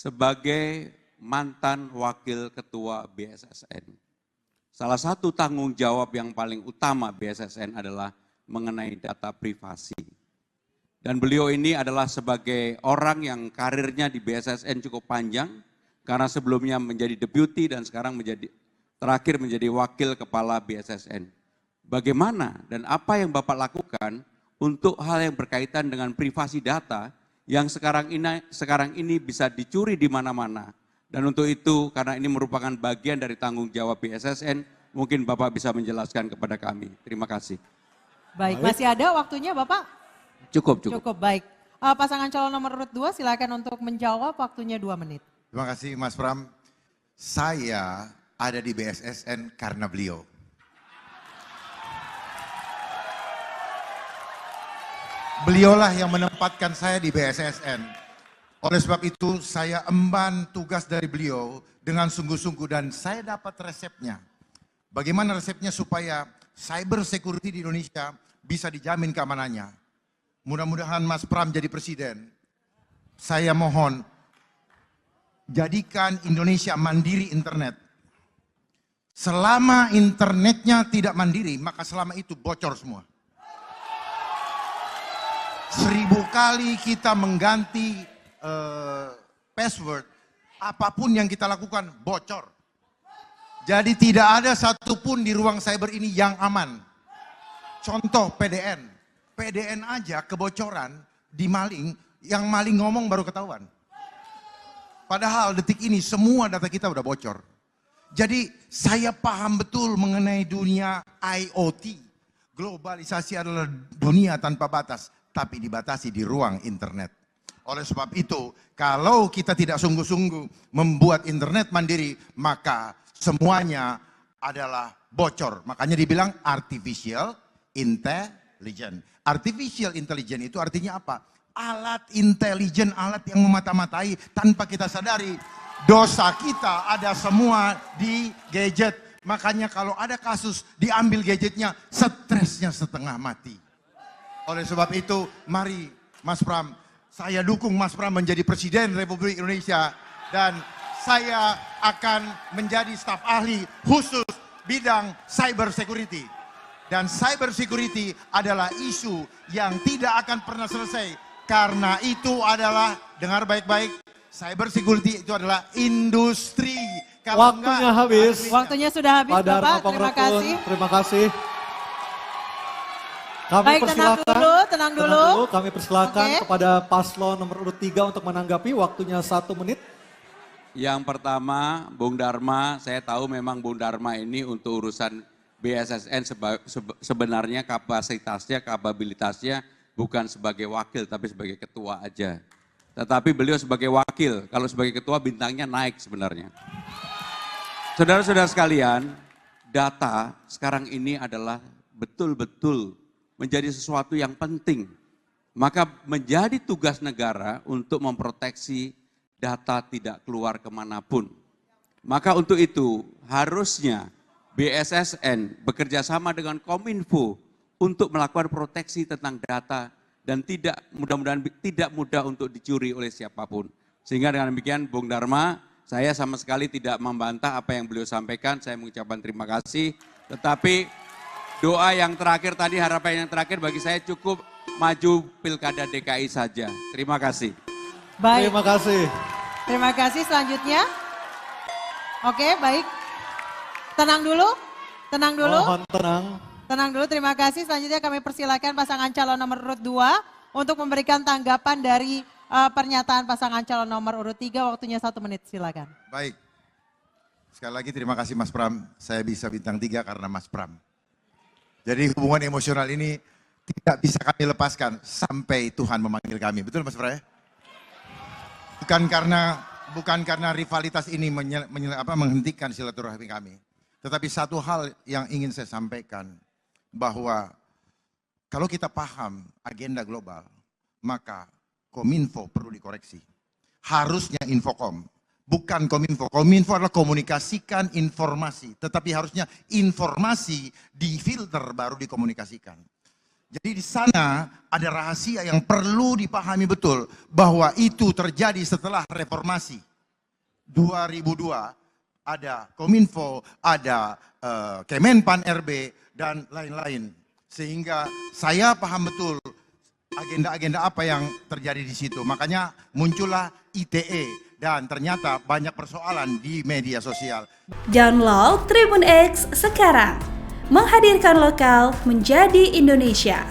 sebagai mantan wakil ketua BSSN. Salah satu tanggung jawab yang paling utama BSSN adalah mengenai data privasi. Dan beliau ini adalah sebagai orang yang karirnya di BSSN cukup panjang, karena sebelumnya menjadi deputi dan sekarang terakhir menjadi wakil kepala BSSN. Bagaimana dan apa yang Bapak lakukan untuk hal yang berkaitan dengan privasi data yang sekarang ini bisa dicuri di mana-mana. Dan untuk itu, karena ini merupakan bagian dari tanggung jawab BSSN, mungkin Bapak bisa menjelaskan kepada kami. Terima kasih. Baik, masih ada waktunya Bapak? Cukup. Cukup, baik. Pasangan calon nomor urut 2 silakan untuk menjawab, waktunya 2 menit. Terima kasih Mas Pram. Saya ada di BSSN karena beliau. Beliaulah yang menempatkan saya di BSSN. Oleh sebab itu saya emban tugas dari beliau dengan sungguh-sungguh dan saya dapat resepnya. Bagaimana resepnya supaya cyber security di Indonesia bisa dijamin keamanannya. Mudah-mudahan Mas Pram jadi presiden. Saya mohon jadikan Indonesia mandiri internet. Selama internetnya tidak mandiri, maka selama itu bocor semua. 1000 kali kita mengganti password, apapun yang kita lakukan bocor. Jadi tidak ada satupun di ruang cyber ini yang aman. Contoh PDN. PDN aja kebocoran di maling, yang maling ngomong baru ketahuan. Padahal detik ini semua data kita udah bocor. Jadi saya paham betul mengenai dunia IoT. Globalisasi adalah dunia tanpa batas, tapi dibatasi di ruang internet. Oleh sebab itu, kalau kita tidak sungguh-sungguh membuat internet mandiri, maka semuanya adalah bocor. Makanya dibilang artificial intelligence. Artificial intelligence itu artinya apa? Alat intelijen, alat yang memata-matai tanpa kita sadari. Dosa kita ada semua di gadget. Makanya kalau ada kasus diambil gadgetnya, stresnya setengah mati. Oleh sebab itu, mari Mas Pram, saya dukung Mas Pram menjadi Presiden Republik Indonesia. Dan saya akan menjadi staf ahli khusus bidang cyber security. Dan cyber security adalah isu yang tidak akan pernah selesai. Karena itu adalah, dengar baik-baik, cyber security itu adalah industri. Kalau waktunya habis. Waktunya sudah habis Bapak, terima kasih. Terima kasih. Kami baik, tenang dulu. Kami persilakan kepada paslon nomor urut 3 untuk menanggapi, waktunya 1 menit. Yang pertama, Bung Dharma, saya tahu memang Bung Dharma ini untuk urusan BSSN sebenarnya kapasitasnya, kapabilitasnya bukan sebagai wakil, tapi sebagai ketua aja. Tetapi beliau sebagai wakil, kalau sebagai ketua bintangnya naik sebenarnya. Saudara-saudara sekalian, data sekarang ini adalah betul-betul menjadi sesuatu yang penting. Maka menjadi tugas negara untuk memproteksi data tidak keluar kemanapun. Maka untuk itu harusnya BSSN bekerja sama dengan Kominfo untuk melakukan proteksi tentang data dan mudah-mudahan tidak mudah untuk dicuri oleh siapapun. Sehingga dengan demikian Bung Dharma, saya sama sekali tidak membantah apa yang beliau sampaikan, saya mengucapkan terima kasih. Tetapi doa yang terakhir tadi, harapan yang terakhir bagi saya cukup maju Pilkada DKI saja. Terima kasih. Baik. Terima kasih. Terima kasih, selanjutnya. Oke, baik. Tenang dulu. Mohon tenang. Tenang dulu, terima kasih. Selanjutnya kami persilakan pasangan calon nomor urut 2 untuk memberikan tanggapan dari pernyataan pasangan calon nomor urut 3. Waktunya 1 menit, silakan. Baik. Sekali lagi terima kasih Mas Pram. Saya bisa bintang 3 karena Mas Pram. Jadi hubungan emosional ini tidak bisa kami lepaskan sampai Tuhan memanggil kami. Betul Mas Pram? Bukan karena rivalitas ini menghentikan silaturahmi kami. Tetapi satu hal yang ingin saya sampaikan, bahwa kalau kita paham agenda global, maka Kominfo perlu dikoreksi. Harusnya Infokom, bukan Kominfo. Kominfo adalah komunikasikan informasi, tetapi harusnya informasi difilter baru dikomunikasikan. Jadi di sana ada rahasia yang perlu dipahami betul, bahwa itu terjadi setelah reformasi. 2002 ada Kominfo, ada Kemenpan RB, dan lain-lain. Sehingga saya paham betul agenda-agenda apa yang terjadi di situ. Makanya muncullah ITE dan ternyata banyak persoalan di media sosial. Download Tribun X sekarang. Menghadirkan lokal menjadi Indonesia.